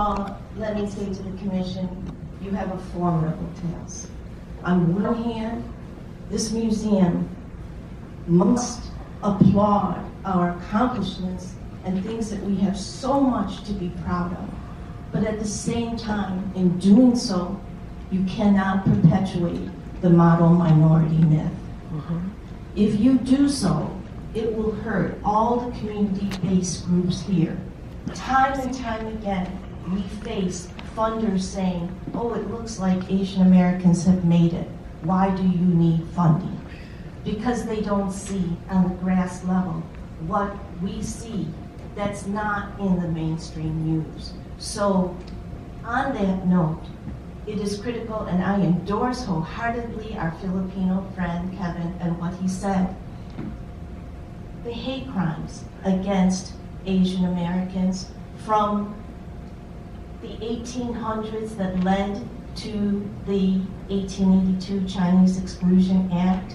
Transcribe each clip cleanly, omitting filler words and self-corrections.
all, let me say to the Commission, you have a formidable task. On one hand, this museum must applaud our accomplishments and things that we have so much to be proud of. But at the same time, in doing so, you cannot perpetuate the model minority myth. If you do so, it will hurt all the community-based groups here. Time and time again, we face funders saying, oh, it looks like Asian Americans have made it. Why do you need funding? Because they don't see on the grass level what we see that's not in the mainstream news. So on that note, it is critical, and I endorse wholeheartedly our Filipino friend, Kevin, and what he said. The hate crimes against Asian Americans from the 1800s that led to the 1882 Chinese Exclusion Act,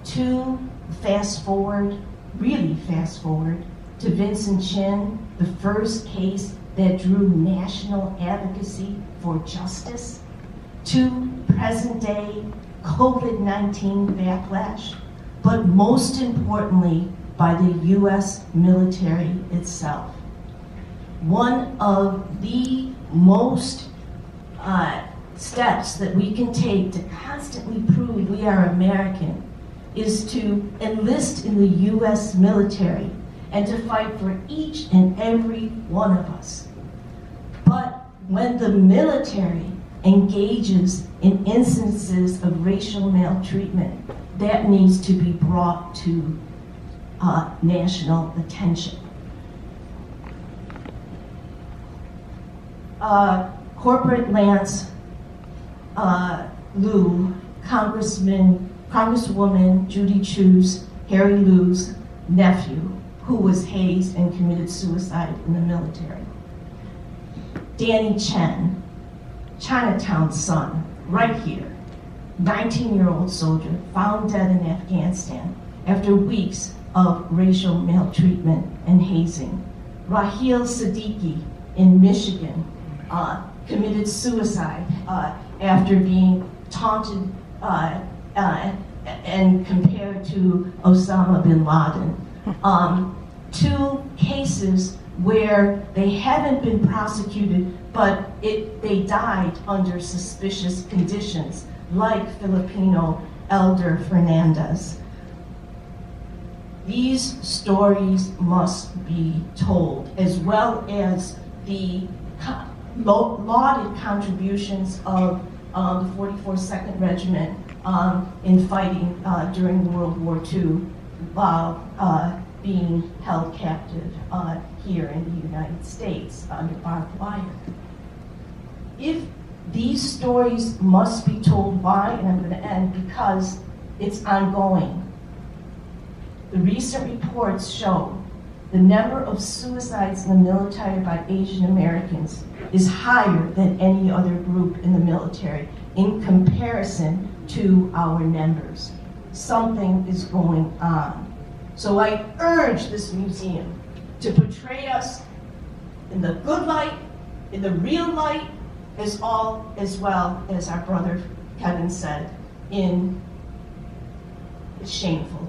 to fast forward, really fast forward, to Vincent Chin, the first case that drew national advocacy for justice, to present day COVID-19 backlash, but most importantly, by the US military itself. One of the most steps that we can take to constantly prove we are American is to enlist in the US military and to fight for each and every one of us. But when the military engages in instances of racial maltreatment, that needs to be brought to national attention. Corporate Lance Liu, Congresswoman Judy Chu's, Harry Liu's nephew, who was hazed and committed suicide in the military. Danny Chen, Chinatown's son, right here, 19-year-old soldier, found dead in Afghanistan after weeks of racial maltreatment and hazing. Raheel Siddiqui in Michigan committed suicide after being taunted and compared to Osama bin Laden. Two cases where they haven't been prosecuted, but they died under suspicious conditions, like Filipino Elder Fernandez. These stories must be told, as well as the lauded contributions of the 44th 2nd Regiment in fighting during World War II while being held captive here in the United States under barbed wire. If these stories must be told, why? And I'm going to end because it's ongoing. The recent reports show the number of suicides in the military by Asian Americans is higher than any other group in the military in comparison to our numbers. Something is going on. So I urge this museum to portray us in the good light, in the real light, as well as our brother Kevin said, in the shameful